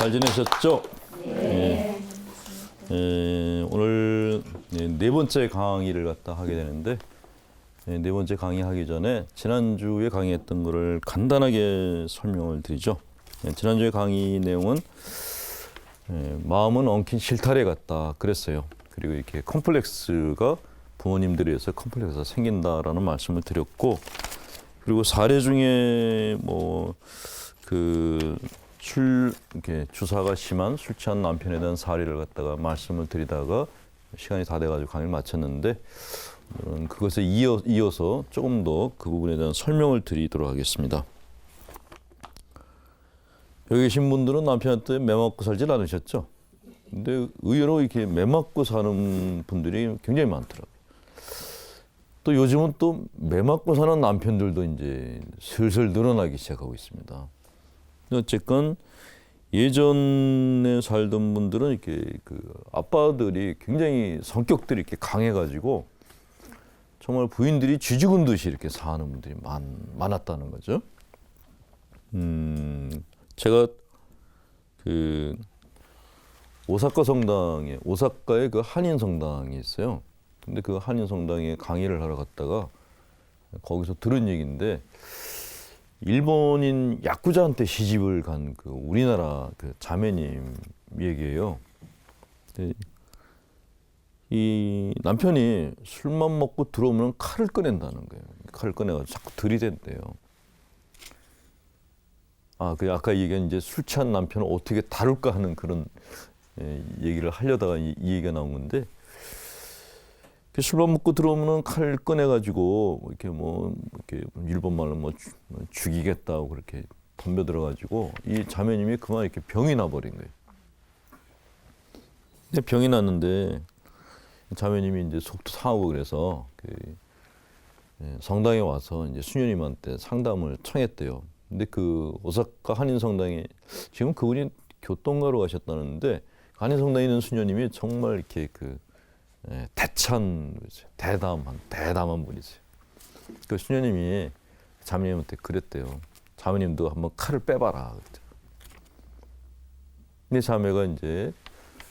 잘 지내셨죠? 네. 오늘 네 번째 강의를 갖다 하게 되는데 네 번째 강의하기 전에 지난주에 강의했던 거를 간단하게 설명을 드리죠. 지난주에 강의 내용은 마음은 엉킨 실타래 같다 그랬어요. 그리고 이렇게 컴플렉스가 부모님들에 의해서 컴플렉스가 생긴다라는 말씀을 드렸고, 그리고 사례 중에 이렇게 주사가 심한 술 취한 남편에 대한 사례를 갖다가 말씀을 드리다가 시간이 다 돼가지고 강의를 마쳤는데, 오늘은 그것에 이어서 조금 더 그 부분에 대한 설명을 드리도록 하겠습니다. 여기 계신 분들은 남편한테 매 맞고 살질 않으셨죠? 근데 의외로 이렇게 매 맞고 사는 분들이 굉장히 많더라고요. 또 요즘은 또 매 맞고 사는 남편들도 이제 슬슬 늘어나기 시작하고 있습니다. 어쨌건 예전에 살던 분들은 이렇게 아빠들이 굉장히 성격들이 이렇게 강해가지고 정말 부인들이 쥐죽은 듯이 이렇게 사는 분들이 많았다는 거죠. 제가 오사카에 그 한인 성당이 있어요. 근데 그 한인 성당에 강의를 하러 갔다가 거기서 들은 얘기인데, 일본인 야쿠자한테 시집을 간 그 우리나라 그 자매님 얘기예요. 이 남편이 술만 먹고 들어오면 칼을 꺼낸다는 거예요. 칼을 꺼내가지고 자꾸 들이댄대요. 아까 얘기한 이제 술 취한 남편을 어떻게 다룰까 하는 그런 얘기를 하려다가 이 얘기가 나온 건데, 술만 먹고 들어오면 칼을 꺼내가지고 이렇게 일본 말로 죽이겠다고 그렇게 덤벼들어가지고 이 자매님이 그만 이렇게 병이 나버린 거예요. 근데 병이 났는데 자매님이 이제 속도 상하고 그래서 성당에 와서 이제 수녀님한테 상담을 청했대요. 근데 그 오사카 한인 성당에 지금 그분이 교통가로 가셨다는데, 한인 성당에 있는 수녀님이 정말 이렇게 대찬 대담한 분이세요. 그 수녀님이 자매님한테 그랬대요. 자매님도 한번 칼을 빼봐라. 그랬대요. 근데 자매가 이제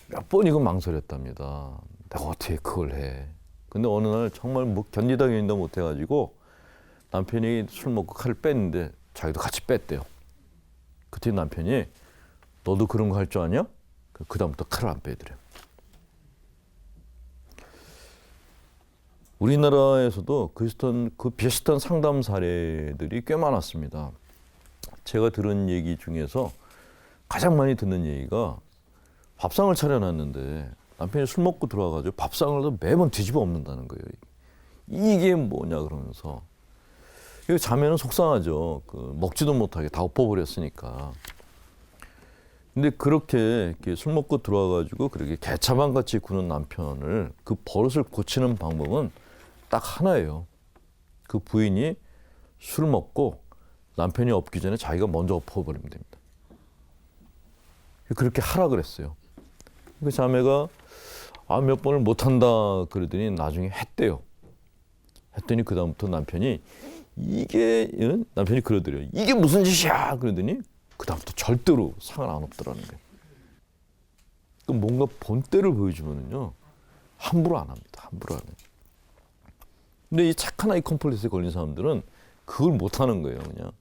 몇 번이고 망설였답니다. 내가 어떻게 그걸 해? 근데 어느 날 정말 견디다 못해가지고 남편이 술 먹고 칼을 뺐는데 자기도 같이 뺐대요. 그때 남편이 너도 그런 거 할 줄 아냐? 그다음부터 칼을 안 빼더래요. 우리나라에서도 비슷한 상담 사례들이 꽤 많았습니다. 제가 들은 얘기 중에서 가장 많이 듣는 얘기가, 밥상을 차려놨는데 남편이 술 먹고 들어와가지고 밥상을 매번 뒤집어 엎는다는 거예요. 이게 뭐냐 그러면서. 자매는 속상하죠. 먹지도 못하게 다 엎어버렸으니까. 근데 그렇게 술 먹고 들어와가지고 그렇게 개차반 같이 구는 남편을, 그 버릇을 고치는 방법은 딱 하나예요. 그 부인이 술 먹고 남편이 엎기 전에 자기가 먼저 엎어버리면 됩니다. 그렇게 하라 그랬어요. 그 자매가 몇 번을 못한다 그러더니 나중에 했대요. 했더니 그 다음부터 남편이 그러더래요. 이게 무슨 짓이야 그러더니 그 다음부터 절대로 상을 안 엎더라는 거예요. 뭔가 본때를 보여주면은요, 함부로 안 합니다. 함부로 안 해요. 근데 이 착한 아이 컴플렉스에 걸린 사람들은 그걸 못 하는 거예요. 그냥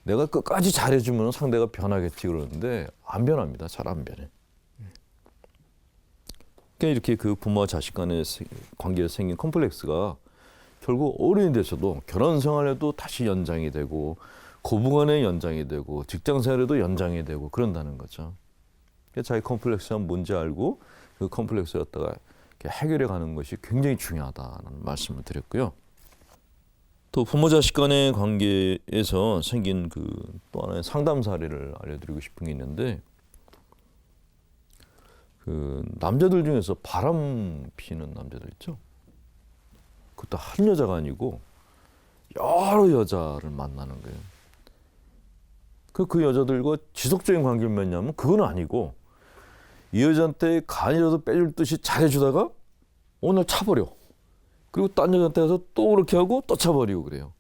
내가 끝까지 잘해주면 상대가 변하겠지 그러는데 안 변합니다. 잘 안 변해. 그러니까 이렇게 부모와 자식 간의 관계에 생긴 컴플렉스가 결국 어른이 돼서도 결혼 생활에도 다시 연장이 되고, 고부간의 연장이 되고, 직장 생활에도 연장이 되고 그런다는 거죠. 자기 컴플렉스가 뭔지 알고 그 컴플렉스를 갖다가 해결해 가는 것이 굉장히 중요하다는 말씀을 드렸고요. 또 부모 자식 간의 관계에서 생긴 또 하나의 상담 사례를 알려드리고 싶은 게 있는데, 남자들 중에서 바람 피는 남자들 있죠. 그것도 한 여자가 아니고 여러 여자를 만나는 거예요. 그 여자들과 지속적인 관계를 맺냐면 그건 아니고, 이 여자한테 간이라도 빼줄 듯이 잘해주다가 오늘 차버려. 그리고 딴 여자한테 가서 또 그렇게 하고 또 차버리고 그래요.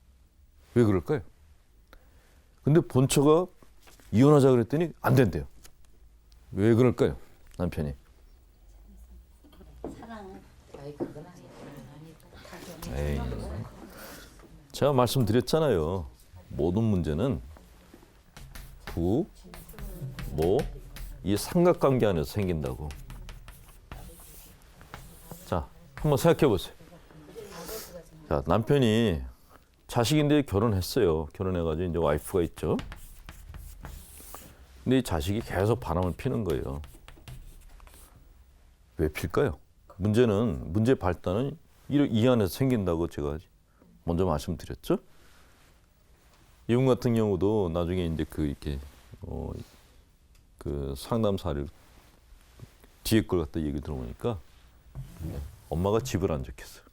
왜 그럴까요? 근데 본처가 이혼하자 그랬더니 안 된대요. 왜 그럴까요? 남편이. 에이, 제가 말씀드렸잖아요. 모든 문제는 부, 모, 이 삼각관계 안에서 생긴다고. 자, 한번 생각해 보세요. 자, 남편이 자식인데 결혼했어요. 결혼해가지고 이제 와이프가 있죠. 근데 이 자식이 계속 바람을 피는 거예요. 왜 필까요? 문제 발단은 이 안에서 생긴다고 제가 먼저 말씀드렸죠. 이분 같은 경우도 나중에 이제 이렇게 그 상담사를 뒤에 걸 갖다 얘기 들어보니까 엄마가 집을 안 지켰어요.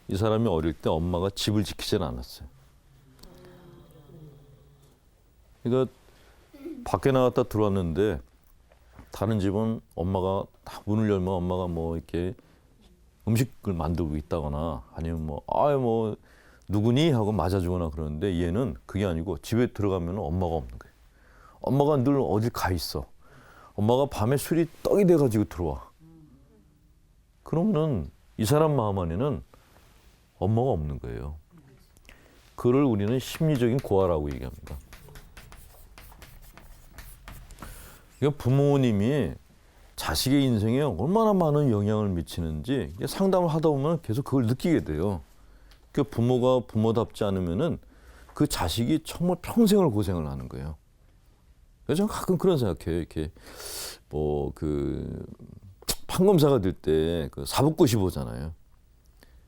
이 사람이 어릴 때 엄마가 집을 지키질 않았어요. 그러니까 밖에 나갔다 들어왔는데 다른 집은 엄마가 다 문을 열면 엄마가 뭐 이렇게 음식을 만들고 있다거나 아니면 뭐 누구니 하고 맞아주거나 그러는데 얘는 그게 아니고 집에 들어가면 엄마가 없는 거예요. 엄마가 늘 어딜 가 있어. 엄마가 밤에 술이 떡이 돼가지고 들어와. 그러면은 이 사람 마음 안에는 엄마가 없는 거예요. 그를 우리는 심리적인 고아라고 얘기합니다. 그러니까 부모님이 자식의 인생에 얼마나 많은 영향을 미치는지 상담을 하다 보면 계속 그걸 느끼게 돼요. 그러니까 부모가 부모답지 않으면은 그 자식이 정말 평생을 고생을 하는 거예요. 그래서 저는 가끔 그런 생각해요. 이렇게 판검사가 될 때 그 사법고시 보잖아요.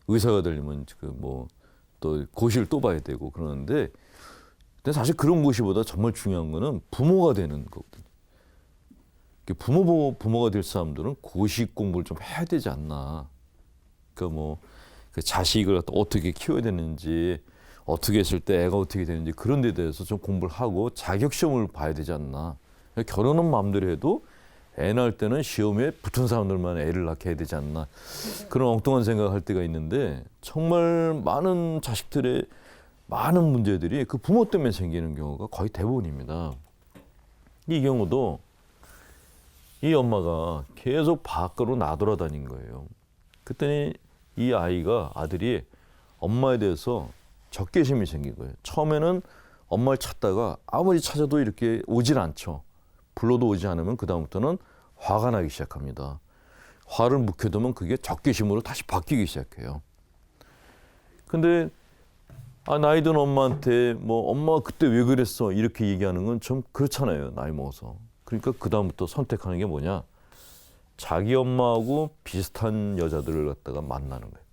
의사가 되려면 또 고시를 또 봐야 되고 그러는데 근데 사실 그런 고시보다 정말 중요한 거는 부모가 되는 거거든요. 부모가 될 사람들은 고시 공부를 좀 해야 되지 않나. 그러니까 그 자식을 어떻게 키워야 되는지, 어떻게 했을 때 애가 어떻게 되는지 그런 데 대해서 좀 공부를 하고 자격 시험을 봐야 되지 않나. 결혼은 마음대로 해도 애 낳을 때는 시험에 붙은 사람들만 애를 낳게 해야 되지 않나. 그런 엉뚱한 생각을 할 때가 있는데 정말 많은 자식들의 많은 문제들이 그 부모 때문에 생기는 경우가 거의 대부분입니다. 이 경우도 이 엄마가 계속 밖으로 나돌아다닌 거예요. 그랬더니 이 아들이 엄마에 대해서 적개심이 생긴 거예요. 처음에는 엄마를 찾다가 아무리 찾아도 이렇게 오질 않죠. 불러도 오지 않으면 그다음부터는 화가 나기 시작합니다. 화를 묵혀두면 그게 적개심으로 다시 바뀌기 시작해요. 근데 나이 든 엄마한테 엄마가 그때 왜 그랬어 이렇게 얘기하는 건 좀 그렇잖아요. 나이 먹어서. 그러니까 그다음부터 선택하는 게 뭐냐. 자기 엄마하고 비슷한 여자들을 갖다가 만나는 거예요.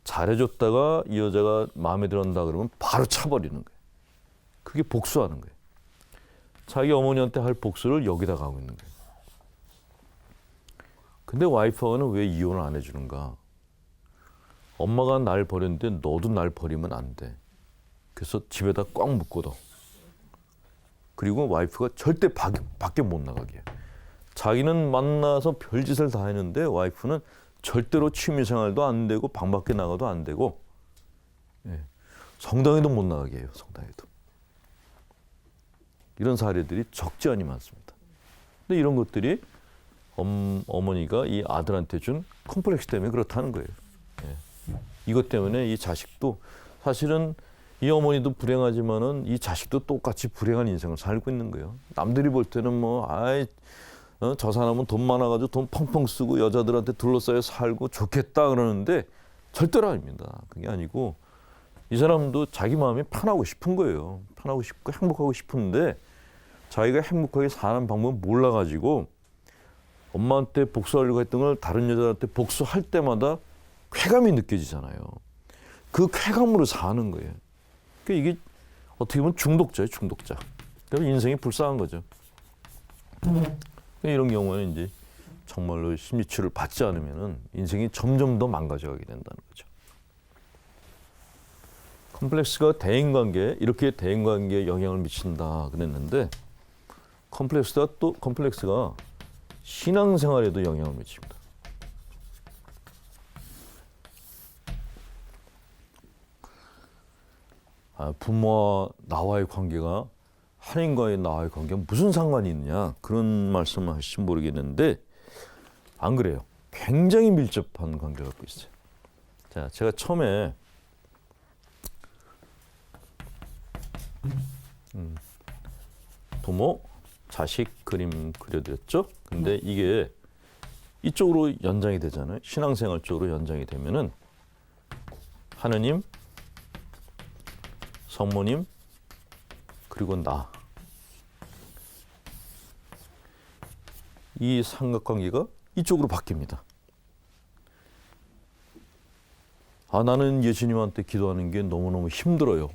잘해줬다가 이 여자가 마음에 들었다 그러면 바로 차버리는 거예요. 그게 복수하는 거예요. 자기 어머니한테 할 복수를 여기다 가고 있는 거예요. 근데 와이프는 왜 이혼을 안 해주는가? 엄마가 날 버렸는데 너도 날 버리면 안 돼. 그래서 집에다 꽉 묶어둬. 그리고 와이프가 절대 밖에 못 나가게 해요. 자기는 만나서 별짓을 다 했는데 와이프는 절대로 취미생활도 안 되고 방 밖에 나가도 안 되고 성당에도 못 나가게 해요. 성당에도. 이런 사례들이 적지 않이 많습니다. 근데 이런 것들이 어머니가 이 아들한테 준 컴플렉스 때문에 그렇다는 거예요. 이것 때문에 이 자식도 사실은 이 어머니도 불행하지만은 이 자식도 똑같이 불행한 인생을 살고 있는 거예요. 남들이 볼 때는 저 사람은 돈 많아가지고 돈 펑펑 쓰고 여자들한테 둘러싸여 살고 좋겠다 그러는데 절대로 아닙니다. 그게 아니고 이 사람도 자기 마음이 편하고 싶은 거예요. 편하고 싶고 행복하고 싶은데 자기가 행복하게 사는 방법을 몰라가지고 엄마한테 복수하려고 했던 걸 다른 여자한테 복수할 때마다 쾌감이 느껴지잖아요. 그 쾌감으로 사는 거예요. 그러니까 이게 어떻게 보면 중독자예요, 중독자. 그래서 인생이 불쌍한 거죠. 이런 경우에는 이제 정말로 심리치료를 받지 않으면은 인생이 점점 더 망가져가게 된다는 거죠. 컴플렉스가 이렇게 대인관계에 영향을 미친다 그랬는데 컴플렉스가 신앙생활에도 영향을 미칩니다. 부모와 나와의 관계가 하나님과의 나와의 관계가 무슨 상관이 있느냐 그런 말씀을 하실지 모르겠는데 안 그래요. 굉장히 밀접한 관계를 갖고 있어요. 자, 제가 처음에 부모, 자식 그림 그려드렸죠. 근데 이게 이쪽으로 연장이 되잖아요. 신앙생활 쪽으로 연장이 되면은 하느님, 성모님, 그리고 나. 이 삼각관계가 이쪽으로 바뀝니다. 아, 나는 예수님한테 기도하는 게 너무너무 힘들어요.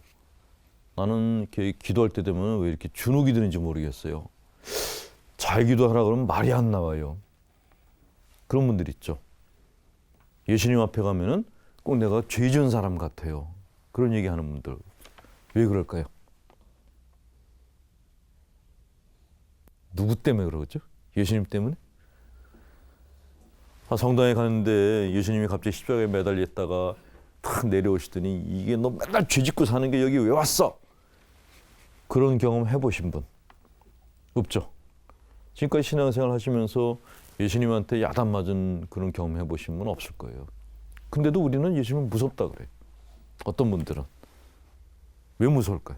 나는 이렇게 기도할 때 되면 왜 이렇게 주눅이 드는지 모르겠어요. 잘 기도하라 그러면 말이 안 나와요. 그런 분들 있죠. 예수님 앞에 가면은 꼭 내가 죄 지은 사람 같아요. 그런 얘기하는 분들. 왜 그럴까요? 누구 때문에 그러죠? 예수님 때문에? 아, 성당에 가는데 예수님이 갑자기 십자가에 매달렸다가 탁 내려오시더니 이게 너 맨날 죄 짓고 사는 게 여기 왜 왔어? 그런 경험 해보신 분? 없죠? 지금까지 신앙생활 하시면서 예수님한테 야단 맞은 그런 경험 해보신 분 없을 거예요. 근데도 우리는 예수님 무섭다 그래요. 어떤 분들은. 왜 무서울까요?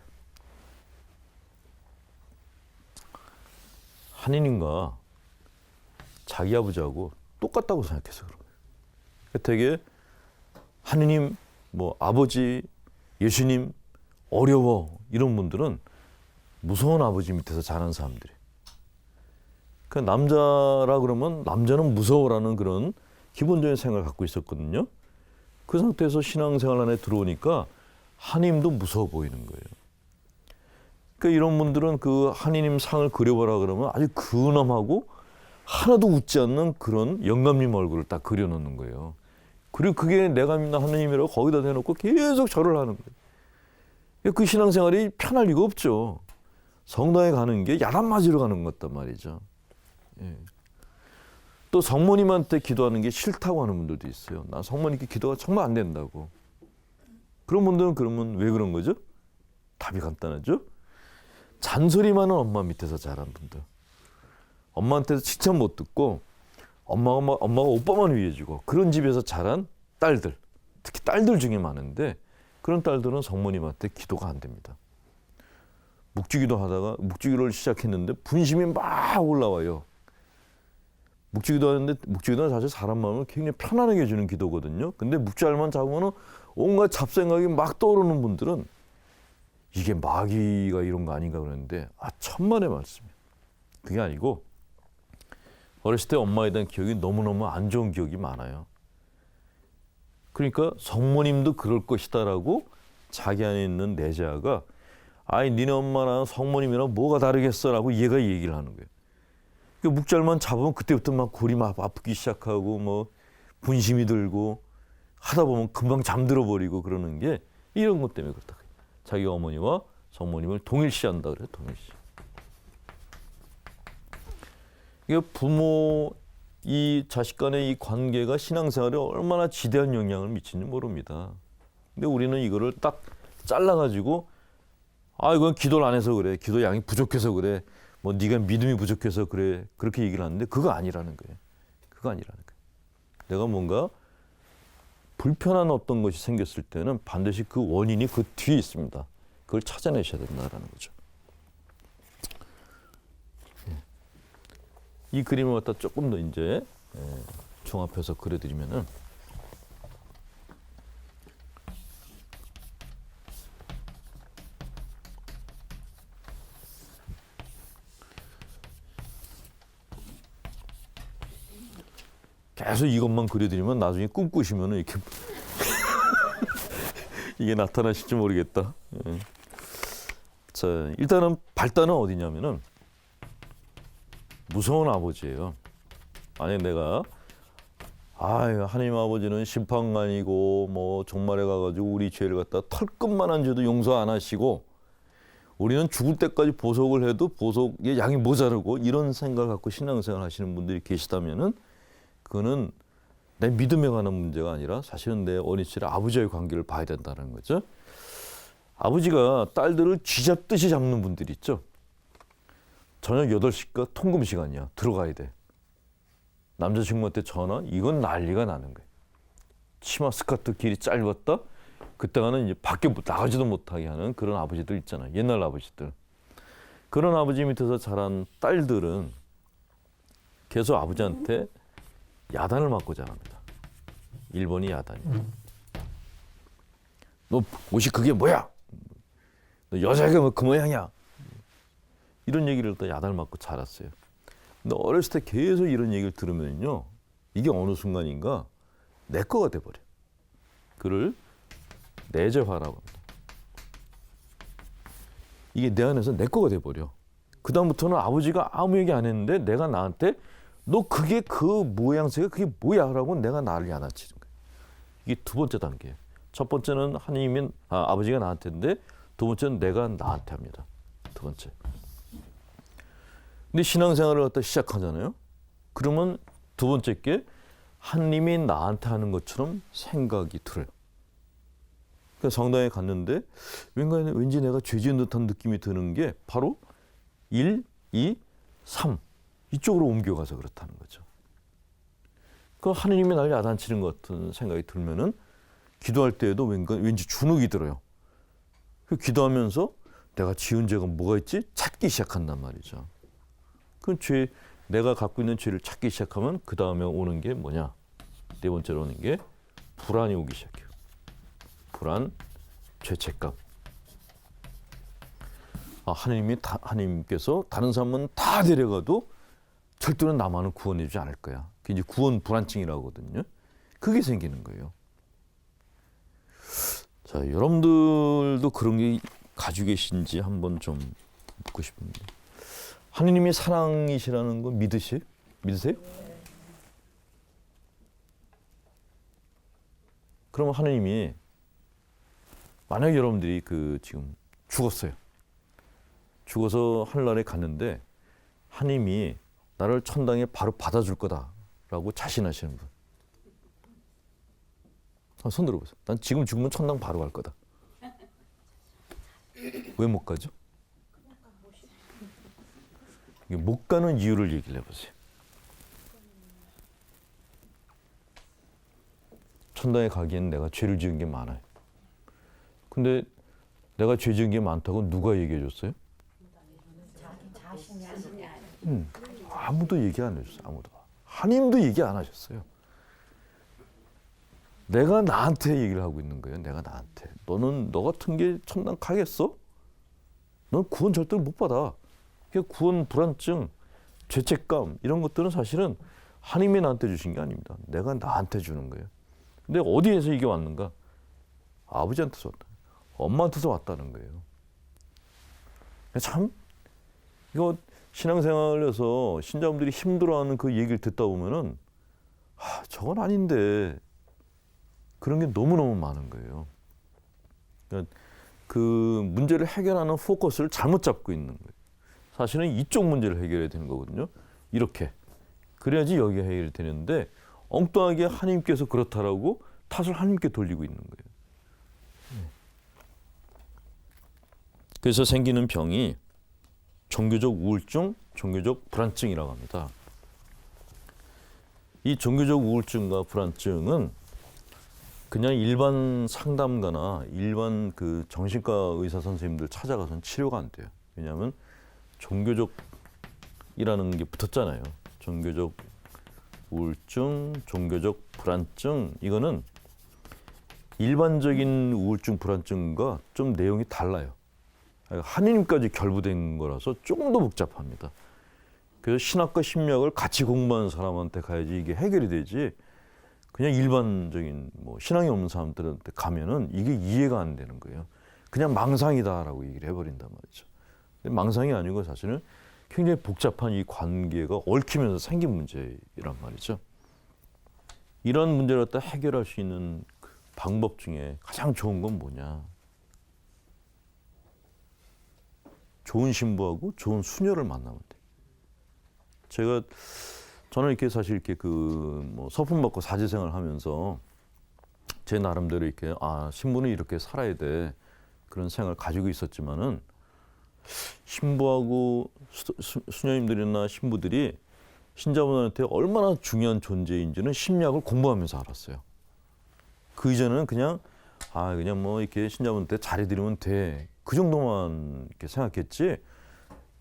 하느님과 자기 아버지하고 똑같다고 생각해서 그런 거예요. 되게 하느님, 뭐 아버지, 예수님 어려워 이런 분들은 무서운 아버지 밑에서 자란 사람들이에요. 그 남자라 그러면 남자는 무서워라는 그런 기본적인 생각을 갖고 있었거든요. 그 상태에서 신앙생활 안에 들어오니까 하느님도 무서워 보이는 거예요. 그러니까 이런 분들은 그 하느님 상을 그려보라 그러면 아주 근엄하고 하나도 웃지 않는 그런 영감님 얼굴을 딱 그려놓는 거예요. 그리고 그게 내가 믿는 하느님이라고 거기다 대놓고 계속 절을 하는 거예요. 그 신앙생활이 편할 리가 없죠. 성당에 가는 게 야단 맞으러 가는 것 같단 말이죠. 예. 또 성모님한테 기도하는 게 싫다고 하는 분들도 있어요. 난 성모님께 기도가 정말 안 된다고. 그런 분들은 그러면 왜 그런 거죠? 답이 간단하죠. 잔소리만은 엄마 밑에서 자란 분들. 엄마한테서 칭찬 못 듣고 엄마가 오빠만 위해주고 그런 집에서 자란 딸들. 특히 딸들 중에 많은데 그런 딸들은 성모님한테 기도가 안 됩니다. 묵주기도 하다가 묵주기를 시작했는데 분심이 막 올라와요. 묵주기도 하는데 묵주기도는 사실 사람 마음을 굉장히 편안하게 해주는 기도거든요. 근데 묵주알만 잡으면 온갖 잡생각이 막 떠오르는 분들은 이게 마귀가 이런 거 아닌가 그러는데 천만의 말씀이에요. 그게 아니고 어렸을 때 엄마에 대한 기억이 너무너무 안 좋은 기억이 많아요. 그러니까 성모님도 그럴 것이다라고 자기 안에 있는 내 자아가 아이 니네 엄마랑 성모님이랑 뭐가 다르겠어라고 얘가 얘기를 하는 거예요. 묵잘만 잡으면 그때부터 막 골이 막 아프기 시작하고 뭐 분심이 들고 하다 보면 금방 잠들어 버리고 그러는 게 이런 것 때문에 그렇다. 자기 어머니와 성모님을 동일시한다 그래요. 동일시. 이게 부모 이 자식 간의 이 관계가 신앙생활에 얼마나 지대한 영향을 미치는지 모릅니다. 근데 우리는 이거를 딱 잘라가지고 이건 기도를 안 해서 그래. 기도 양이 부족해서 그래. 뭐 네가 믿음이 부족해서 그래. 그렇게 얘기를 하는데 그거 아니라는 거예요. 그거 아니라는 거예요. 내가 뭔가 불편한 어떤 것이 생겼을 때는 반드시 그 원인이 그 뒤에 있습니다. 그걸 찾아내셔야 된다는 거죠. 이 그림을 갖다 조금 더 이제 종합해서 그려드리면은 계속 이것만 그려드리면 나중에 꿈꾸시면은 이렇게 이게 나타나실지 모르겠다. 자, 일단은 발단은 어디냐면은 무서운 아버지예요. 아니 내가 하나님 아버지는 심판관이고 뭐 종말에 가가지고 우리 죄를 갖다 털끝만한 죄도 용서 안 하시고 우리는 죽을 때까지 보석을 해도 보석의 양이 모자르고 이런 생각을 갖고 신앙생활 하시는 분들이 계시다면은 그거는 내 믿음에 관한 문제가 아니라 사실은 내 어린 시절 아버지와의 관계를 봐야 된다는 거죠. 아버지가 딸들을 쥐잡듯이 잡는 분들이 있죠. 저녁 8시가 통금 시간이야. 들어가야 돼. 남자친구한테 전화? 이건 난리가 나는 거예요. 치마 스커트 길이 짧았다? 그때가는 이제 밖에 나가지도 못하게 하는 그런 아버지들 있잖아요. 옛날 아버지들. 그런 아버지 밑에서 자란 딸들은 계속 아버지한테 야단을 맞고 자랍니다. 1번이 야단이야. 너 옷이 그게 뭐야? 너 여자가 그 모양이야? 이런 얘기를 또 야단을 맞고 자랐어요. 근데 어렸을 때 계속 이런 얘기를 들으면요, 이게 어느 순간인가 내 거가 돼버려. 그를 내재화라고 합니다. 이게 내 안에서 내 거가 돼버려. 그 다음부터는 아버지가 아무 얘기 안 했는데 내가 나한테 너 그게 그 모양새가 그게 뭐야? 라고 내가 나를 야단치는 거예요. 이게 두 번째 단계예요. 첫 번째는 하나님인 아버지가 나한테인데 두 번째는 내가 나한테 합니다. 두 번째. 근데 신앙생활을 갖다 시작하잖아요. 그러면 두 번째 게 하나님이 나한테 하는 것처럼 생각이 들어요. 그래서 성당에 갔는데 왠지 내가 죄 지은 듯한 느낌이 드는 게 바로 1, 2, 3 이쪽으로 옮겨가서 그렇다는 거죠. 그 하나님이 날 야단치는 것 같은 생각이 들면은 기도할 때에도 왠지 주눅이 들어요. 그 기도하면서 내가 지은 죄가 뭐가 있지? 찾기 시작한단 말이죠. 그 죄, 내가 갖고 있는 죄를 찾기 시작하면 그 다음에 오는 게 뭐냐? 네 번째로 오는 게 불안이 오기 시작해요. 불안, 죄책감. 하나님께서 다른 사람은 다 데려가도 절대로 나만은 구원해주지 않을 거야. 그게 이제 구원 불안증이라고 하거든요. 그게 생기는 거예요. 자, 여러분들도 그런 게 가지고 계신지 한번 좀 묻고 싶은데. 하느님이 사랑이시라는 거 믿으세요? 그러면 하느님이 만약 여러분들이 지금 죽었어요. 죽어서 하늘나라에 갔는데 하느님이 나를 천당에 바로 받아줄 거다라고 자신하시는 분. 손 들어보세요. 난 지금 죽으면 천당 바로 갈 거다. 왜 못 가죠? 못 가는 이유를 얘기를 해보세요. 천당에 가기엔 내가 죄를 지은 게 많아요. 근데 내가 죄 지은 게 많다고 누가 얘기해 줬어요? 아무도 얘기 안 해줬어요. 아무도. 하나님도 얘기 안 하셨어요. 내가 나한테 얘기를 하고 있는 거예요. 내가 나한테. 너는 너 같은 게 천당 가겠어? 넌 구원 절대로 못 받아. 구원 불안증, 죄책감 이런 것들은 사실은 하나님이 나한테 주신 게 아닙니다. 내가 나한테 주는 거예요. 근데 어디에서 이게 왔는가? 아버지한테서 왔다. 엄마한테서 왔다는 거예요. 참 이거 신앙생활에서 신자분들이 힘들어하는 그 얘기를 듣다 보면은 저건 아닌데 그런 게 너무너무 많은 거예요. 그러니까 그 문제를 해결하는 포커스를 잘못 잡고 있는 거예요. 사실은 이쪽 문제를 해결해야 되는 거거든요. 이렇게. 그래야지 여기가 해결이 되는데 엉뚱하게 하나님께서 그렇다라고 탓을 하나님께 돌리고 있는 거예요. 그래서 생기는 병이 종교적 우울증, 종교적 불안증이라고 합니다. 이 종교적 우울증과 불안증은 그냥 일반 상담가나 일반 그 정신과 의사 선생님들 찾아가서는 치료가 안 돼요. 왜냐하면 종교적이라는 게 붙었잖아요. 종교적 우울증, 종교적 불안증 이거는 일반적인 우울증, 불안증과 좀 내용이 달라요. 하느님까지 결부된 거라서 조금 더 복잡합니다. 그래서 신학과 심리학을 같이 공부하는 사람한테 가야지 이게 해결이 되지. 그냥 일반적인 신앙이 없는 사람들한테 가면은 이게 이해가 안 되는 거예요. 그냥 망상이다라고 얘기를 해버린단 말이죠. 망상이 아니고 사실은 굉장히 복잡한 이 관계가 얽히면서 생긴 문제란 말이죠. 이런 문제를 갖다 해결할 수 있는 방법 중에 가장 좋은 건 뭐냐? 좋은 신부하고 좋은 수녀를 만나면 돼. 저는 이렇게 사실 이렇게 서품 받고 사제생활을 하면서 제 나름대로 이렇게 신부는 이렇게 살아야 돼 그런 생각을 가지고 있었지만은 신부하고 수녀님들이나 신부들이 신자분한테 얼마나 중요한 존재인지는 심리학을 공부하면서 알았어요. 그 이전에는 그냥 뭐 이렇게 신자분한테 잘해드리면 돼. 그 정도만 이렇게 생각했지.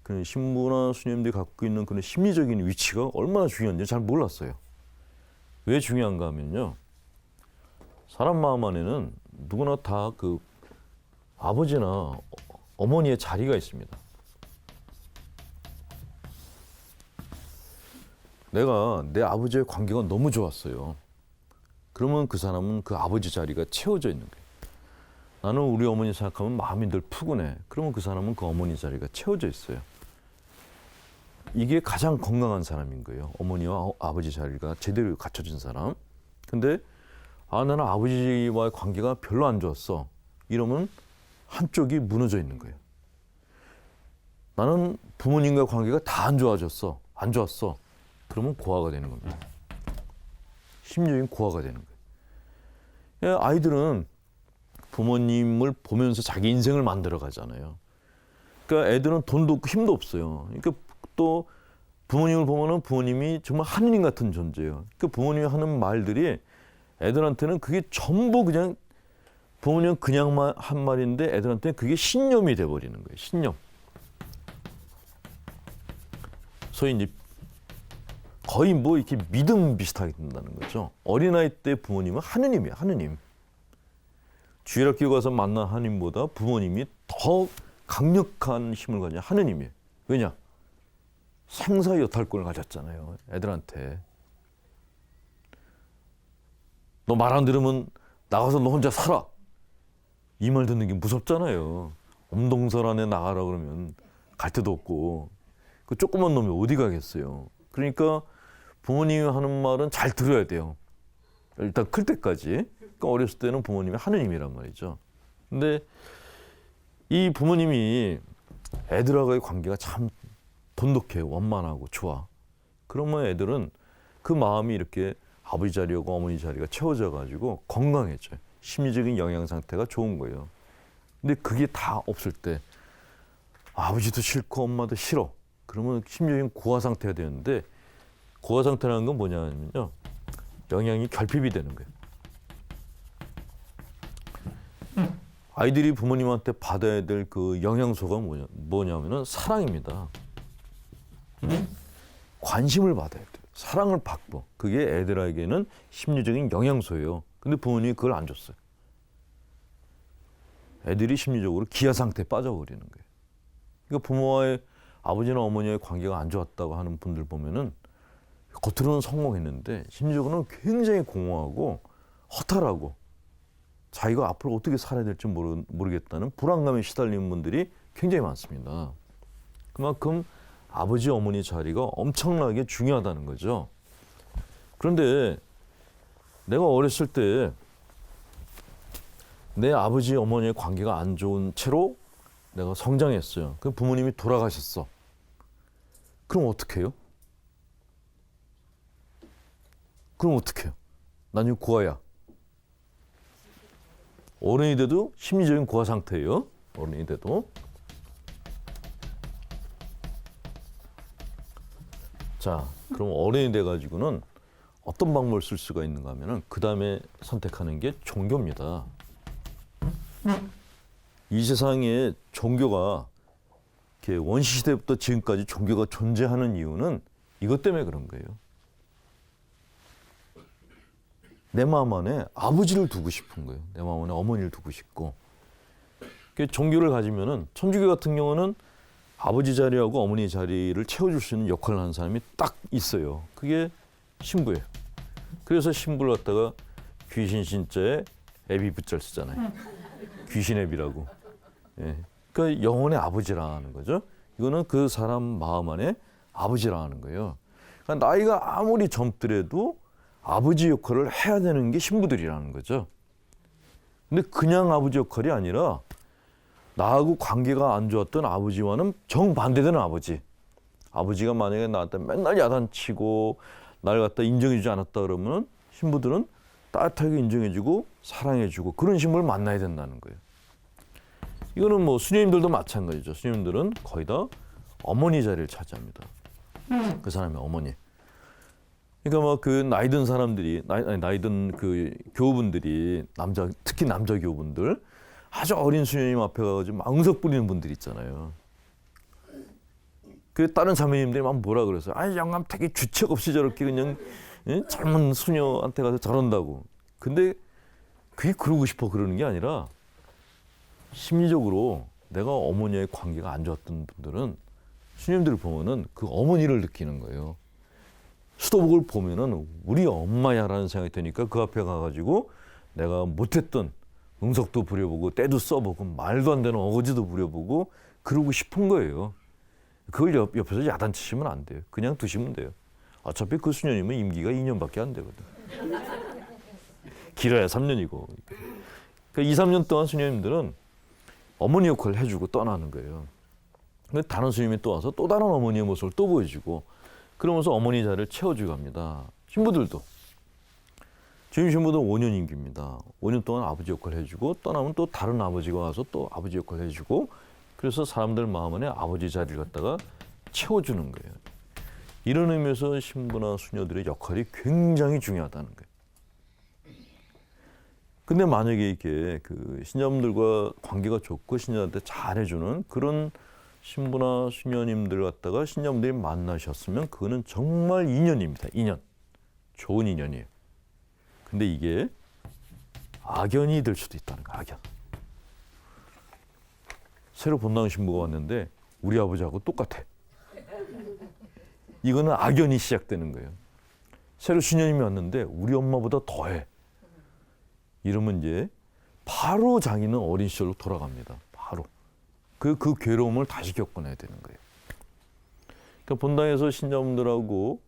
그 신부나 수녀님들이 갖고 있는 그런 심리적인 위치가 얼마나 중요한지 잘 몰랐어요. 왜 중요한가 하면요. 사람 마음 안에는 누구나 다 그 아버지나 어머니의 자리가 있습니다. 내가 내 아버지의 관계가 너무 좋았어요. 그러면 그 사람은 그 아버지 자리가 채워져 있는 거예요. 나는 우리 어머니 생각하면 마음이 늘 푸근해. 그러면 그 사람은 그 어머니 자리가 채워져 있어요. 이게 가장 건강한 사람인 거예요. 어머니와 아버지 자리가 제대로 갖춰진 사람. 근데 나는 아버지와의 관계가 별로 안 좋았어. 이러면 한쪽이 무너져 있는 거예요. 나는 부모님과 관계가 다 안 좋아졌어. 안 좋았어. 그러면 고아가 되는 겁니다. 심리적인 고아가 되는 거예요. 아이들은 부모님을 보면서 자기 인생을 만들어 가잖아요. 그러니까 애들은 돈도 없고 힘도 없어요. 그러니까 또 부모님을 보면은 부모님이 정말 하느님 같은 존재예요. 그러니까 부모님이 하는 말들이 애들한테는 그게 전부 그냥 부모님은 그냥 한 말인데 애들한테는 그게 신념이 돼버리는 거예요. 신념. 소위 이제 거의 뭐 이렇게 믿음 비슷하게 된다는 거죠. 어린아이 때 부모님은 하느님이에요. 하느님. 주일학교 가서 만난 하느님보다 부모님이 더 강력한 힘을 가진 하느님이에요. 왜냐? 생사 여탈권을 가졌잖아요. 애들한테. 너 말 안 들으면 나가서 너 혼자 살아. 이 말 듣는 게 무섭잖아요. 엄동설 안에 나가라 그러면 갈 데도 없고. 그 조그만 놈이 어디 가겠어요. 그러니까 부모님이 하는 말은 잘 들어야 돼요. 일단 클 때까지. 그러니까 어렸을 때는 부모님이 하느님이란 말이죠. 근데 이 부모님이 애들하고의 관계가 참 돈독해요. 원만하고 좋아. 그러면 애들은 그 마음이 이렇게 아버지 자리하고 어머니 자리가 채워져 가지고 건강해져요. 심리적인 영양 상태가 좋은 거예요. 근데 그게 다 없을 때 아버지도 싫고 엄마도 싫어. 그러면 심리적인 고아 상태가 되는데 고아 상태라는 건 뭐냐면요. 영양이 결핍이 되는 거예요. 아이들이 부모님한테 받아야 될 그 영양소가 뭐냐면은 사랑입니다. 관심을 받아야 돼요. 사랑을 받고. 그게 애들에게는 심리적인 영양소예요. 근데 부모님이 그걸 안 줬어요. 애들이 심리적으로 기아 상태에 빠져버리는 거예요. 그러니까 부모와의 아버지나 어머니의 관계가 안 좋았다고 하는 분들 보면은 겉으로는 성공했는데 심리적으로는 굉장히 공허하고 허탈하고 자기가 앞으로 어떻게 살아야 될지 모르겠다는 불안감에 시달리는 분들이 굉장히 많습니다. 그만큼 아버지 어머니 자리가 엄청나게 중요하다는 거죠. 그런데 내가 어렸을 때 내 아버지 어머니의 관계가 안 좋은 채로 내가 성장했어요. 그 부모님이 돌아가셨어. 그럼 어떻게 해요? 그럼 어떻게 해요? 난 지금 고아야. 어른이 돼도 심리적인 고아 상태예요. 어른이 돼도. 자, 그럼 어른이 돼가지고는 어떤 방법을 쓸 수가 있는가 하면은 그 다음에 선택하는 게 종교입니다. 이 세상에 종교가 이렇게 원시 시대부터 지금까지 종교가 존재하는 이유는 이것 때문에 그런 거예요. 내 마음 안에 아버지를 두고 싶은 거예요. 내 마음 안에 어머니를 두고 싶고. 종교를 가지면은 천주교 같은 경우는 아버지 자리하고 어머니 자리를 채워줄 수 있는 역할을 하는 사람이 딱 있어요. 그게 신부예요. 그래서 신부를 갖다가 귀신 신자에 애비 붙잘 쓰잖아요. 귀신 애비라고. 예. 그러니까 영혼의 아버지라는 거죠. 이거는 그 사람 마음 안에 아버지라는 거예요. 그러니까 나이가 아무리 젊더라도 아버지 역할을 해야 되는 게 신부들이라는 거죠. 근데 그냥 아버지 역할이 아니라 나하고 관계가 안 좋았던 아버지와는 정반대되는 아버지. 아버지가 만약에 나한테 맨날 야단치고 날 갖다 인정해주지 않았다 그러면 신부들은 따뜻하게 인정해주고 사랑해주고 그런 신부를 만나야 된다는 거예요. 이거는 뭐 수녀님들도 마찬가지죠. 수녀님들은 거의 다 어머니 자리를 차지합니다. 그 사람의 어머니. 그러니까 막 그 나이든 사람들이 나이든 그 교우분들이 특히 남자 교우분들 아주 어린 수녀님 앞에 가가지고 막 응석 부리는 분들 있잖아요. 그 다른 자매님들이 막 뭐라 그랬어요. 아, 영감 되게 주책 없이 저렇게 그냥 젊은 수녀한테 가서 저런다고. 근데 그게 그러고 싶어 그러는 게 아니라 심리적으로 내가 어머니의 관계가 안 좋았던 분들은 수녀님들을 보면은 그 어머니를 느끼는 거예요. 수도복을 보면은 우리 엄마야라는 생각이 드니까 그 앞에 가가지고 내가 못했던 응석도 부려보고 때도 써보고 말도 안 되는 어거지도 부려보고 그러고 싶은 거예요. 그걸 옆에서 야단치시면 안 돼요. 그냥 두시면 돼요. 어차피 그 수녀님은 임기가 2년밖에 안 되거든. 길어야 3년이고. 그러니까 2, 3년 동안 수녀님들은 어머니 역할을 해주고 떠나는 거예요. 근데 다른 스님이 또 와서 또 다른 어머니의 모습을 또 보여주고 그러면서 어머니 자리를 채워주고 합니다. 신부들도. 주임 신부도 5년 임기입니다. 5년 동안 아버지 역할을 해주고 떠나면 또 다른 아버지가 와서 또 아버지 역할을 해주고 그래서 사람들 마음 안에 아버지 자리를 갖다가 채워주는 거예요. 이런 의미에서 신부나 수녀들의 역할이 굉장히 중요하다는 거예요. 근데 만약에 이게 그 신자분들과 관계가 좋고 신자한테 잘해주는 그런 신부나 수녀님들 갖다가 신자분들이 만나셨으면 그거는 정말 인연입니다. 인연. 좋은 인연이에요. 근데 이게 악연이 될 수도 있다는 거예요. 악연. 새로 본당 신부가 왔는데 우리 아버지하고 똑같아. 이거는 악연이 시작되는 거예요. 새로 수녀님이 왔는데 우리 엄마보다 더해. 이러면 이제 바로 자기는 어린 시절로 돌아갑니다. 바로. 그 괴로움을 다시 겪어내야 되는 거예요. 그러니까 본당에서 신자분들하고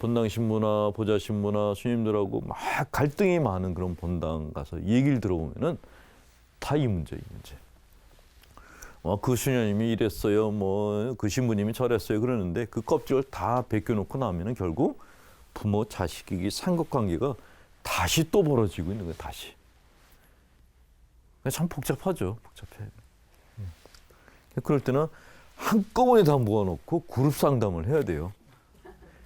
본당 신부나 보좌 신부나 수님들하고 막 갈등이 많은 그런 본당 가서 얘기를 들어보면은 다 이 문제, 이 문제. 그 수녀님이 이랬어요, 뭐 그 신부님이 저랬어요 그러는데 그 껍질을 다 벗겨놓고 나면은 결국 부모 자식이 삼각관계가 다시 또 벌어지고 있는 거예요. 다시. 참 복잡하죠. 복잡해. 그럴 때는 한꺼번에 다 모아놓고 그룹 상담을 해야 돼요.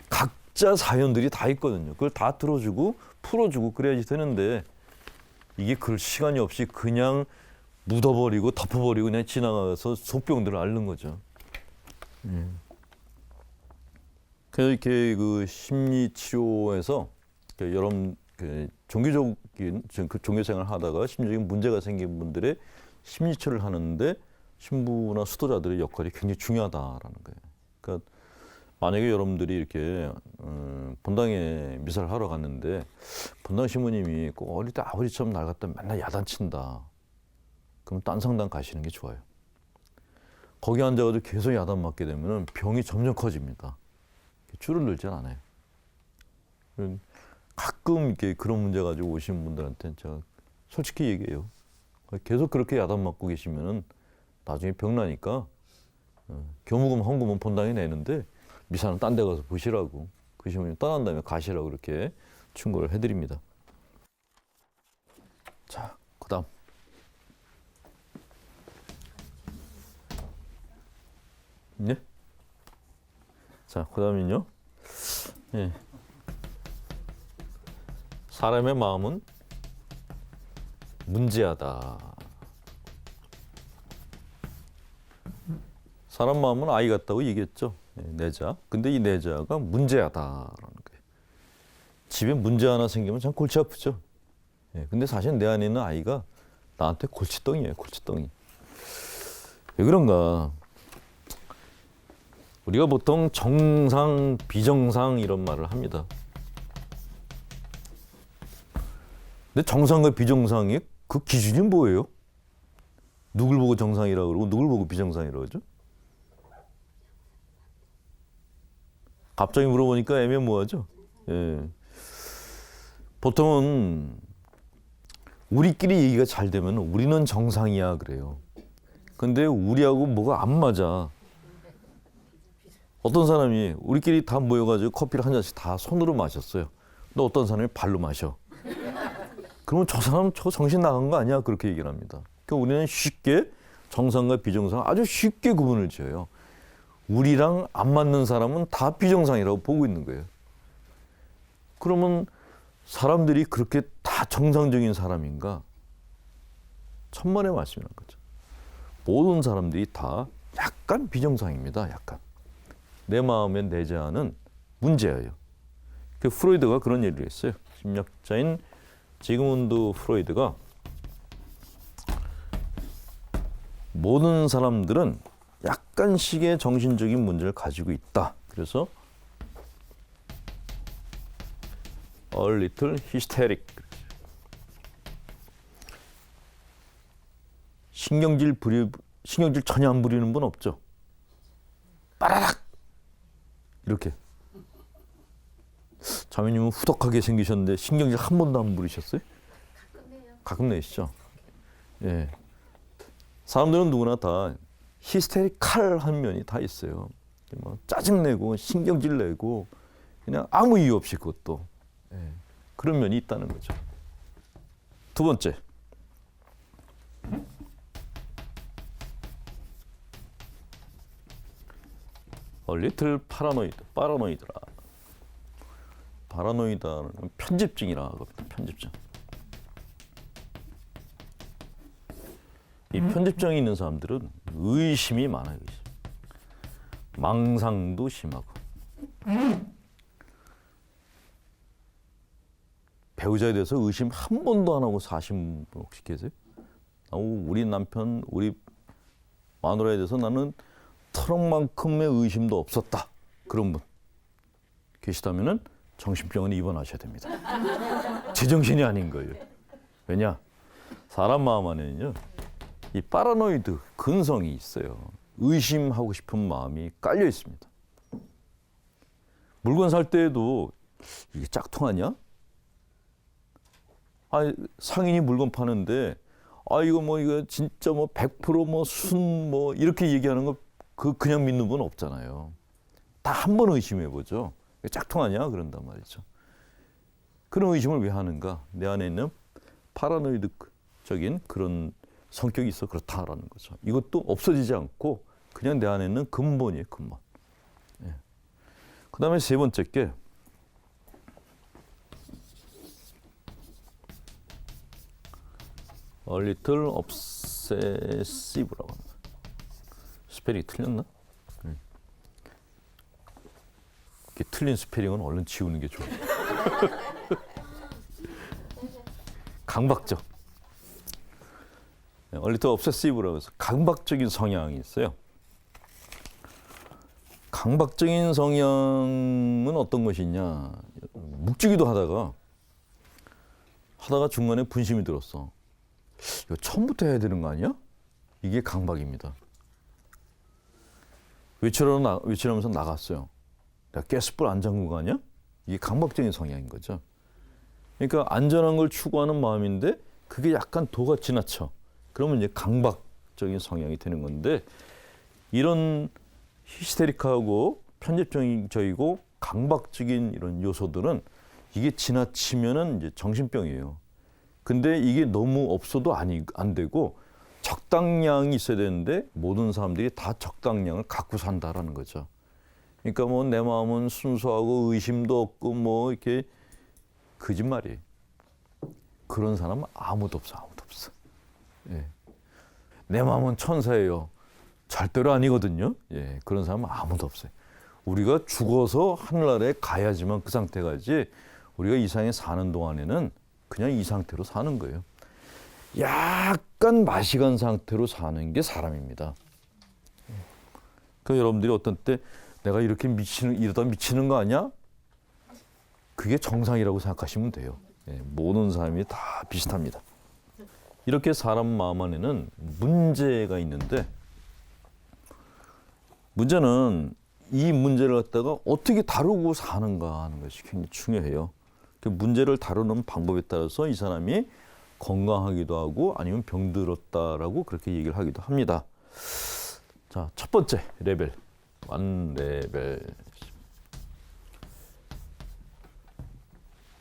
각자 사연들이 다 있거든요. 그걸 다 들어주고 풀어주고 그래야지 되는데 이게 그럴 시간이 없이 그냥 묻어버리고 덮어버리고 그냥 지나가서 속병들을 앓는 거죠. 그래서 이렇게 그 심리 치료에서 여러분 종교적인 그 종교생활을 하다가 심리적인 문제가 생긴 분들의 심리 치료를 하는데 신부나 수도자들의 역할이 굉장히 중요하다라는 거예요. 그러니까 만약에 여러분들이 이렇게 본당에 미사를 하러 갔는데 본당 신부님이 꼭 어릴 때 아버지처럼 날 갖다 맨날 야단친다. 그럼 딴 성당 가시는 게 좋아요. 거기 앉아가지고 계속 야단 맞게 되면 병이 점점 커집니다. 줄어들지 않아요. 가끔 이렇게 그런 문제 가지고 오시는 분들한테는 제가 솔직히 얘기해요. 계속 그렇게 야단 맞고 계시면은 나중에 병나니까 교무금 헌금은 본당에 내는데 미사는 딴 데 가서 보시라고 그 신부님 떠난 다음에 가시라고 이렇게 충고를 해드립니다. 자, 그다음 네? 자, 그다음은요. 예. 사람의 마음은 문제하다. 사람 마음은 아이 같다고 얘기했죠. 내자. 근데 이 내자가 문제하다라는 거예요. 집에 문제 하나 생기면 참 골치 아프죠. 근데 사실 내 안에 있는 아이가 나한테 골칫덩이에요. 골칫덩이. 왜 그런가? 우리가 보통 정상, 비정상 이런 말을 합니다. 근데 정상과 비정상의 그 기준이 뭐예요? 누굴 보고 정상이라고 그러고 누굴 보고 비정상이라고 그러죠? 갑자기 물어보니까 애매모호하죠? 예. 보통은 우리끼리 얘기가 잘 되면 우리는 정상이야 그래요. 근데 우리하고 뭐가 안 맞아. 어떤 사람이 우리끼리 다 모여가지고 커피를 한 잔씩 다 손으로 마셨어요. 근데 어떤 사람이 발로 마셔. 그러면 저 사람 저 정신 나간 거 아니야? 그렇게 얘기를 합니다. 그러니까 우리는 쉽게 정상과 비정상 아주 쉽게 구분을 지어요. 우리랑 안 맞는 사람은 다 비정상이라고 보고 있는 거예요. 그러면 사람들이 그렇게 다 정상적인 사람인가? 천만의 말씀이라는 거죠. 모든 사람들이 다 약간 비정상입니다. 약간. 내 마음에 내재하는 문제예요. 그 프로이드가 그런 얘기를 했어요. 심리학자인 지그문드 프로이드가 모든 사람들은 약간씩의 정신적인 문제를 가지고 있다. 그래서 a little hysteric. 신경질 전혀 안 부리는 분 없죠? 빠라락! 이렇게. 자매님은 후덕하게 생기셨는데 신경질 한 번도 안 부리셨어요? 가끔 내시죠? 예. 사람들은 누구나 다 히스테리칼한 면이 다 있어요. 뭐 짜증내고 신경질 내고 그냥 아무 이유 없이 그것도. 예. 그런 면이 있다는 거죠. 두 번째. little 파라노이드라. 파라노이다는 편집증이라 합니다. 편집증. 이 편집증이 있는 사람들은 의심이 많아요. 의심. 망상도 심하고. 배우자에 대해서 의심 한 번도 안 하고 사신 분 혹시 계세요? 우리 남편, 우리 마누라에 대해서 나는 털럭만큼의 의심도 없었다. 그런 분 계시다면은 정신병원에 입원하셔야 됩니다. 제정신이 아닌 거예요. 왜냐? 사람 마음 안에는요, 이 파라노이드 근성이 있어요. 의심하고 싶은 마음이 깔려 있습니다. 물건 살 때에도 이게 짝퉁하냐? 상인이 물건 파는데 이거 진짜 100% 순 이렇게 얘기하는 거 그냥 믿는 분 없잖아요. 다 한 번 의심해 보죠. 짝퉁하냐 그런단 말이죠. 그런 의심을 왜 하는가? 내 안에 있는 파라노이드적인 그런 성격이 있어 그렇다라는 거죠. 이것도 없어지지 않고 그냥 내 안에 있는 근본이에요, 근본. 예. 그다음에 세 번째 게 a little obsessive라고 합니다. 스펠링이 틀렸나? 틀린 스페링은 얼른 지우는 게 좋아요. 강박적. a little obsessive라고 해서 강박적인 성향이 있어요. 강박적인 성향은 어떤 것이냐? 묵주기도 하다가 중간에 분심이 들었어. 이거 처음부터 해야 되는 거 아니야? 이게 강박입니다. 외출하면서 나갔어요. 내가 가스불 안 잠그고 가냐? 이게 강박적인 성향인 거죠. 그러니까 안전한 걸 추구하는 마음인데 그게 약간 도가 지나쳐. 그러면 이제 강박적인 성향이 되는 건데 이런 히스테릭하고 편집적이고 강박적인 이런 요소들은 이게 지나치면은 이제 정신병이에요. 근데 이게 너무 없어도 안 되고 적당량이 있어야 되는데 모든 사람들이 다 적당량을 갖고 산다라는 거죠. 그러니까 내 마음은 순수하고 의심도 없고 이렇게 거짓말이에요. 그런 사람은 아무도 없어. 예. 내 마음은 천사예요. 절대로 아니거든요. 예. 그런 사람은 아무도 없어요. 우리가 죽어서 하늘나라에 가야지만 그 상태가지 우리가 이 세상에 사는 동안에는 그냥 이 상태로 사는 거예요. 약간 마시간 상태로 사는 게 사람입니다. 그러니까 여러분들이 어떤 때 내가 이렇게 이러다 미치는 거 아니야? 그게 정상이라고 생각하시면 돼요. 예, 모든 사람이 다 비슷합니다. 이렇게 사람 마음 안에는 문제가 있는데 문제는 이 문제를 갖다가 어떻게 다루고 사는가 하는 것이 굉장히 중요해요. 그 문제를 다루는 방법에 따라서 이 사람이 건강하기도 하고 아니면 병들었다라고 그렇게 얘기를 하기도 합니다. 자, 첫 번째 레벨, 1레벨.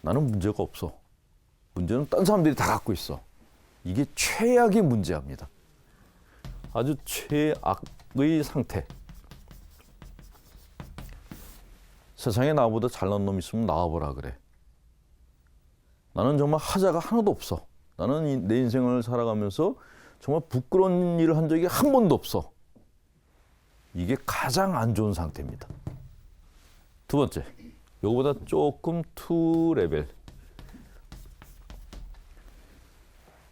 나는 문제가 없어. 문제는 딴 사람들이 다 갖고 있어. 이게 최악의 문제입니다. 아주 최악의 상태. 세상에 나보다 잘난 놈 있으면 나와보라 그래. 나는 정말 하자가 하나도 없어. 나는 내 인생을 살아가면서 정말 부끄러운 일을 한 적이 한 번도 없어. 이게 가장 안 좋은 상태입니다. 두 번째, 이거보다 조금 투 레벨.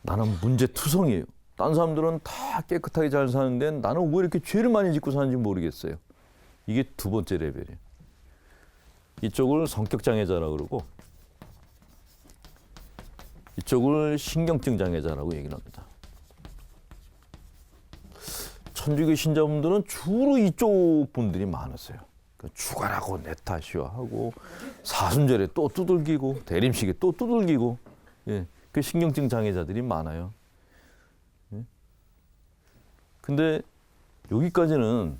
나는 문제투성이에요. 딴 사람들은 다 깨끗하게 잘 사는데 나는 왜 이렇게 죄를 많이 짓고 사는지 모르겠어요. 이게 두 번째 레벨이에요. 이쪽을 성격장애자라고 그러고 이쪽을 신경증 장애자라고 얘기를 합니다. 천주교 신자분들은 주로 이쪽 분들이 많으세요. 죽어라고 내 탓이야 하고 사순절에 또 두들기고 대림식에 또 두들기고, 예, 그 신경증 장애자들이 많아요. 예? 근데 여기까지는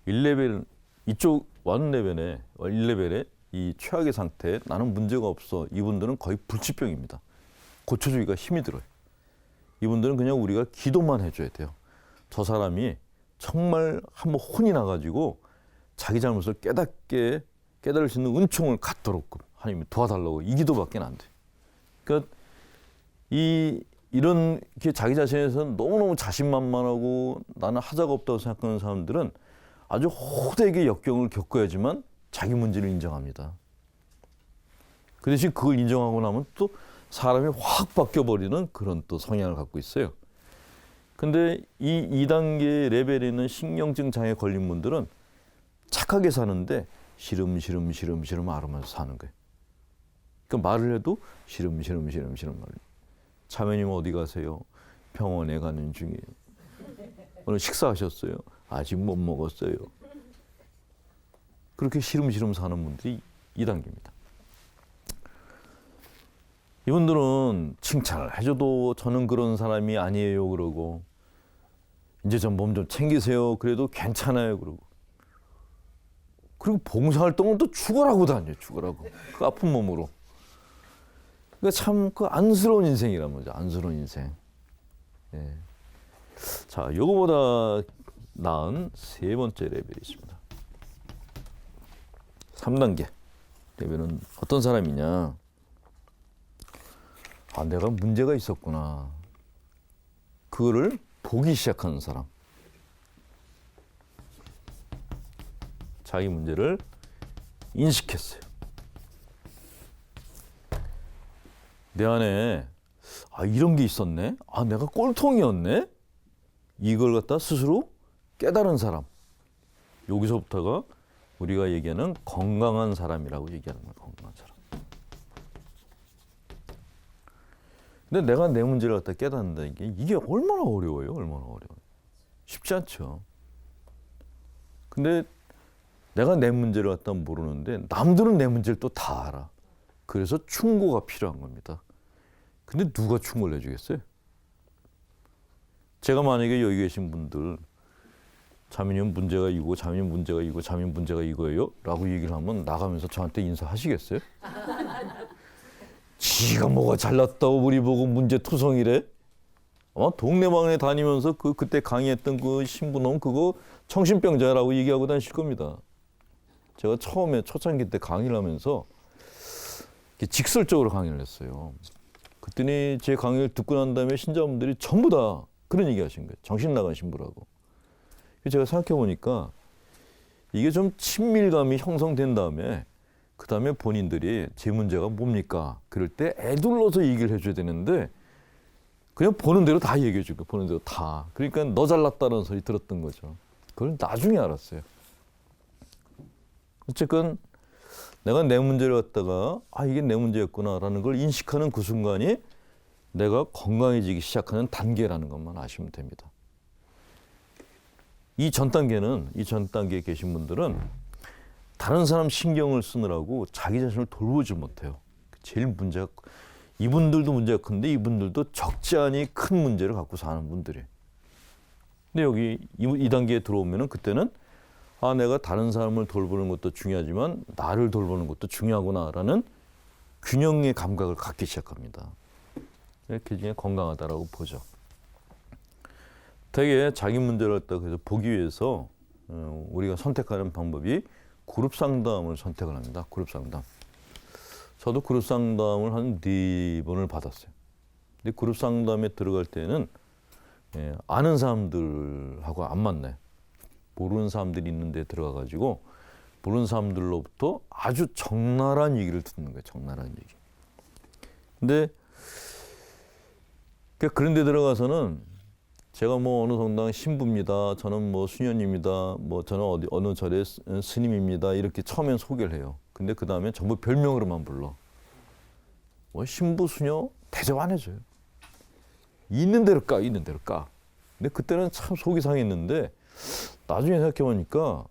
1레벨, 이쪽 1레벨에 1레벨에 이 최악의 상태, 나는 문제가 없어. 이분들은 거의 불치병입니다. 고쳐주기가 힘이 들어요. 이분들은 그냥 우리가 기도만 해줘야 돼요. 저 사람이 정말 한번 혼이 나가지고 자기 잘못을 깨달을 수 있는 은총을 갖도록 하나님이 도와달라고 이 기도밖에 안 돼. 그러니까 이런 자기 자신에서 너무너무 자신만만하고 나는 하자가 없다고 생각하는 사람들은 아주 호되게 역경을 겪어야지만 자기 문제를 인정합니다. 그 대신 그걸 인정하고 나면 또 사람이 확 바뀌어버리는 그런 또 성향을 갖고 있어요. 근데 이 2단계 레벨에 있는 신경증 장애 걸린 분들은 착하게 사는데 시름 앓으면서 사는 거예요. 그러니까 말을 해도 시름 말을. 자매님 어디 가세요? 병원에 가는 중이에요. 오늘 식사하셨어요? 아직 못 먹었어요. 그렇게 시름 사는 분들이 2단계입니다. 이분들은 칭찬을 해줘도 저는 그런 사람이 아니에요 그러고, 이제 좀 몸 좀 챙기세요 그래도 괜찮아요 그러고, 그리고 봉사활동은 또 죽어라고 다녀요. 죽어라고. 그 아픈 몸으로. 그러니까 참 그 안쓰러운 인생이란 거죠. 안쓰러운 인생. 예. 자, 요거보다 나은 세 번째 레벨이 있습니다. 3단계 레벨은 어떤 사람이냐? 아, 내가 문제가 있었구나. 그거를 보기 시작하는 사람. 자기 문제를 인식했어요. 내 안에 이런 게 있었네. 내가 꼴통이었네. 이걸 갖다 스스로 깨달은 사람. 여기서부터가 우리가 얘기하는 건강한 사람이라고 얘기하는 거예요. 건강한 사람. 근데 내가 내 문제를 갖다 깨닫는다는 게 이게 얼마나 어려워요. 얼마나 어려워요. 쉽지 않죠. 근데 내가 내 문제를 갖다 모르는데 남들은 내 문제를 또 다 알아. 그래서 충고가 필요한 겁니다. 근데 누가 충고를 해주겠어요? 제가 만약에 여기 계신 분들 자매님 문제가 이거, 자매님 문제가 이거, 자매님 문제가 이거예요 라고 얘기를 하면 나가면서 저한테 인사하시겠어요? 지가 뭐가 잘났다고 우리 보고 문제투성이래? 동네방네 다니면서 그때 강의했던 그 신부놈 그거 정신병자라고 얘기하고 다니실 겁니다. 제가 처음에 초창기 때 강의를 하면서 직설적으로 강의를 했어요. 그랬더니 제 강의를 듣고 난 다음에 신자분들이 전부 다 그런 얘기 하신 거예요. 정신 나간 신부라고. 제가 생각해 보니까 이게 좀 친밀감이 형성된 다음에 그 다음에 본인들이 제 문제가 뭡니까? 그럴 때 애둘러서 얘기를 해줘야 되는데 그냥 보는 대로 다 얘기해 주고 보는 대로 다. 그러니까 너 잘났다는 소리 들었던 거죠. 그걸 나중에 알았어요. 어쨌건 내가 내 문제를 갖다가 이게 내 문제였구나라는 걸 인식하는 그 순간이 내가 건강해지기 시작하는 단계라는 것만 아시면 됩니다. 이 전 단계에 계신 분들은 다른 사람 신경을 쓰느라고 자기 자신을 돌보지 못해요. 제일 문제가, 이분들도 문제가 큰데 이분들도 적지 않이 큰 문제를 갖고 사는 분들이에요. 근데 여기 2단계에 들어오면은 그때는 내가 다른 사람을 돌보는 것도 중요하지만 나를 돌보는 것도 중요하구나라는 균형의 감각을 갖기 시작합니다. 이렇게 중에 건강하다라고 보죠. 되게 자기 문제를 갖다가 그래서 보기 위해서 우리가 선택하는 방법이 그룹 상담을 선택을 합니다. 그룹 상담. 저도 그룹 상담을 한 4번을 받았어요. 근데 그룹 상담에 들어갈 때는 아는 사람들하고 안 만나요. 모르는 사람들이 있는데 들어가가지고 모르는 사람들로부터 아주 적나라한 얘기를 듣는 거예요. 적나라한 얘기. 근데 그런 데 들어가서는 제가 뭐 어느 성당 신부입니다. 저는 뭐 수녀입니다. 뭐 저는 어느 절의 스님입니다. 이렇게 처음엔 소개를 해요. 근데 그 다음에 전부 별명으로만 불러. 뭐 신부, 수녀 대접 안 해줘요. 있는 대로 까, 있는 대로 까. 근데 그때는 참 속이 상했는데 나중에 생각해보니까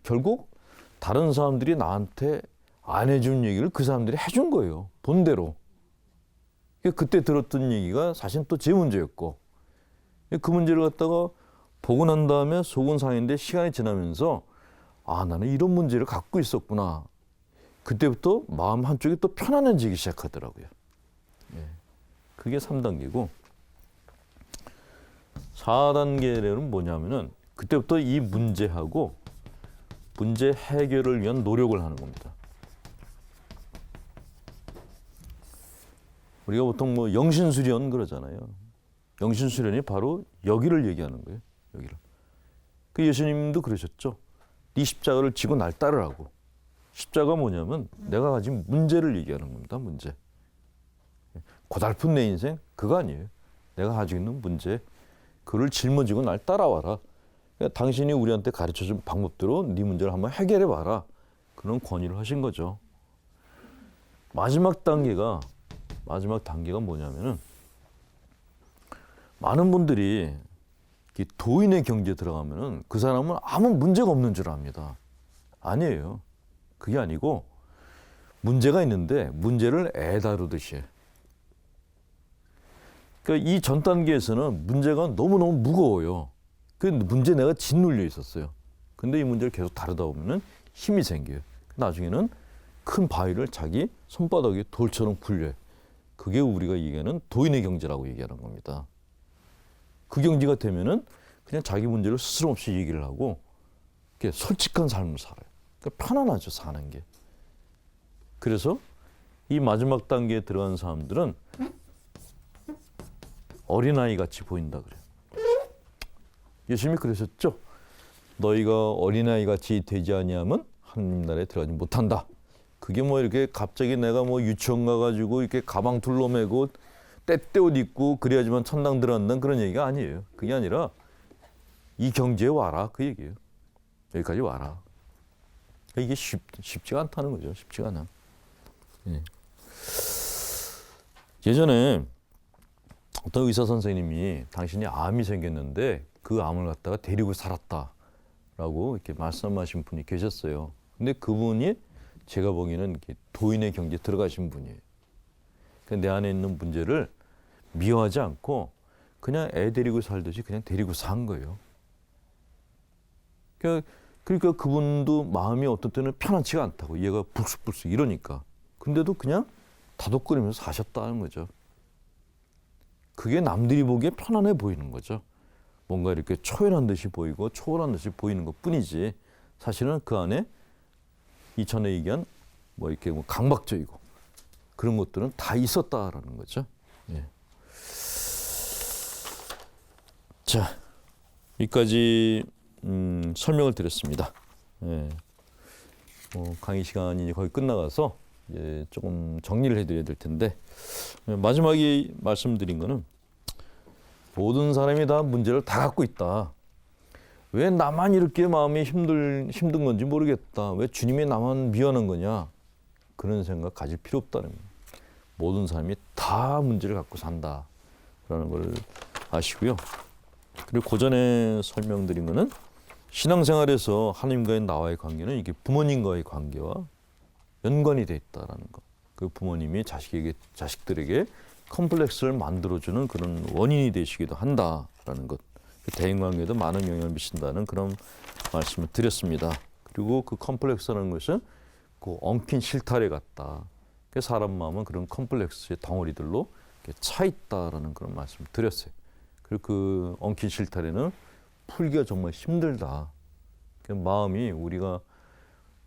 결국 다른 사람들이 나한테 안 해준 얘기를 그 사람들이 해준 거예요. 본대로. 그때 들었던 얘기가 사실 또 제 문제였고 그 문제를 갖다가 보고 난 다음에 속은 상했는데 시간이 지나면서 나는 이런 문제를 갖고 있었구나. 그때부터 마음 한쪽이 또 편안해지기 시작하더라고요. 그게 3단계고 4단계는 뭐냐면은 그때부터 이 문제하고 문제 해결을 위한 노력을 하는 겁니다. 우리가 보통 뭐 영신수련 그러잖아요. 영신수련이 바로 여기를 얘기하는 거예요. 여기를. 그 예수님도 그러셨죠. 네 십자가를 지고 날 따르라고. 십자가 뭐냐면 내가 가진 문제를 얘기하는 겁니다. 문제. 고달픈 내 인생 그거 아니에요. 내가 가지고 있는 문제. 그를 짊어지고 날 따라와라. 그러니까 당신이 우리한테 가르쳐준 방법대로 네 문제를 한번 해결해봐라. 그런 권유를 하신 거죠. 마지막 단계가 뭐냐면은 많은 분들이 도인의 경지에 들어가면은 그 사람은 아무 문제가 없는 줄 압니다. 아니에요. 그게 아니고 문제가 있는데 문제를 애다루듯이 해. 그러니까 이 전 단계에서는 문제가 너무너무 무거워요. 그 문제 내가 짓눌려 있었어요. 근데 이 문제를 계속 다루다 보면은 힘이 생겨요. 나중에는 큰 바위를 자기 손바닥에 돌처럼 굴려요. 그게 우리가 얘기하는 도인의 경지라고 얘기하는 겁니다. 그 경지가 되면은 그냥 자기 문제를 스스럼 없이 얘기를 하고 이렇게 솔직한 삶을 살아요. 그러니까 편안하죠, 사는 게. 그래서 이 마지막 단계에 들어간 사람들은 어린아이 같이 보인다 그래요. 예수님이 그러셨죠. 너희가 어린아이 같이 되지 아니하면 하나님 나라에 들어가지 못한다. 그게 뭐 이렇게 갑자기 내가 뭐 유치원 가가지고 이렇게 가방 둘러매고 때때 옷 입고 그래야지만 천당 들어간다는 그런 얘기가 아니에요. 그게 아니라 이 경지에 와라 그 얘기예요. 여기까지 와라. 이게 쉽지가 않다는 거죠. 쉽지가 않아. 예전에 어떤 의사 선생님이 당신이 암이 생겼는데 그 암을 갖다가 데리고 살았다라고 이렇게 말씀하신 분이 계셨어요. 근데 그분이 제가 보기에는 도인의 경지에 들어가신 분이에요. 내 안에 있는 문제를 미워하지 않고 그냥 애 데리고 살듯이 그냥 데리고 산 거예요. 그러니까 그분도 마음이 어떤 때는 편안치가 않다고 얘가 불쑥불쑥 이러니까. 근데도 그냥 다독거리면서 사셨다는 거죠. 그게 남들이 보기에 편안해 보이는 거죠. 뭔가 이렇게 초연한 듯이 보이고 초월한 듯이 보이는 것 뿐이지 사실은 그 안에 이전에 얘기한 뭐 이렇게 뭐 강박적이고 그런 것들은 다 있었다라는 거죠. 예. 자, 여기까지 설명을 드렸습니다. 예. 강의 시간이 거의 끝나가서 이제 조금 정리를 해드려야 될 텐데 마지막에 말씀드린 거는 모든 사람이 다 문제를 다 갖고 있다. 왜 나만 이렇게 마음이 힘든 건지 모르겠다. 왜 주님이 나만 미워하는 거냐. 그런 생각 가질 필요 없다는 거예요. 모든 사람이 다 문제를 갖고 산다라는 걸 아시고요. 그리고 고전에 설명드린 거는 신앙생활에서 하나님과의 나와의 관계는 이게 부모님과의 관계와 연관이 돼 있다라는 것. 그 부모님이 자식들에게 컴플렉스를 만들어주는 그런 원인이 되시기도 한다라는 것. 대인관계에도 많은 영향을 미친다는 그런 말씀을 드렸습니다. 그리고 그 컴플렉스라는 것은 그 엉킨 실타래 같다. 사람 마음은 그런 컴플렉스의 덩어리들로 차 있다라는 그런 말씀을 드렸어요. 그리고 그 엉킨 실타래는 풀기가 정말 힘들다. 그 마음이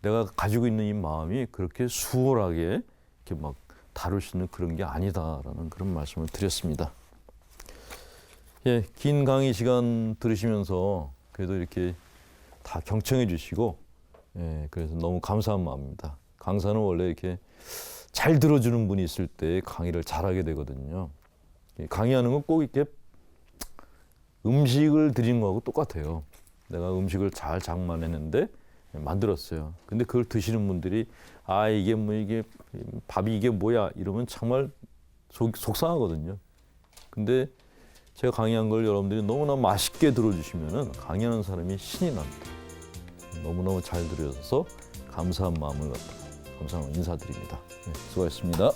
내가 가지고 있는 이 마음이 그렇게 수월하게 이렇게 막 다룰 수 있는 그런 게 아니다라는 그런 말씀을 드렸습니다. 예, 긴 강의 시간 들으시면서 그래도 이렇게 다 경청해 주시고, 예, 그래서 너무 감사한 마음입니다. 강사는 원래 이렇게 잘 들어주는 분이 있을 때 강의를 잘하게 되거든요. 강의하는 건 꼭 이렇게 음식을 드리는 거하고 똑같아요. 내가 음식을 잘 장만했는데 만들었어요. 근데 그걸 드시는 분들이 이게 밥이 이게 뭐야 이러면 정말 속상하거든요. 근데 제가 강의한 걸 여러분들이 너무나 맛있게 들어주시면은 강의하는 사람이 신이 납니다. 너무너무 잘 들으셔서 감사한 마음을 갖고 감사한 인사드립니다. 네, 수고하셨습니다.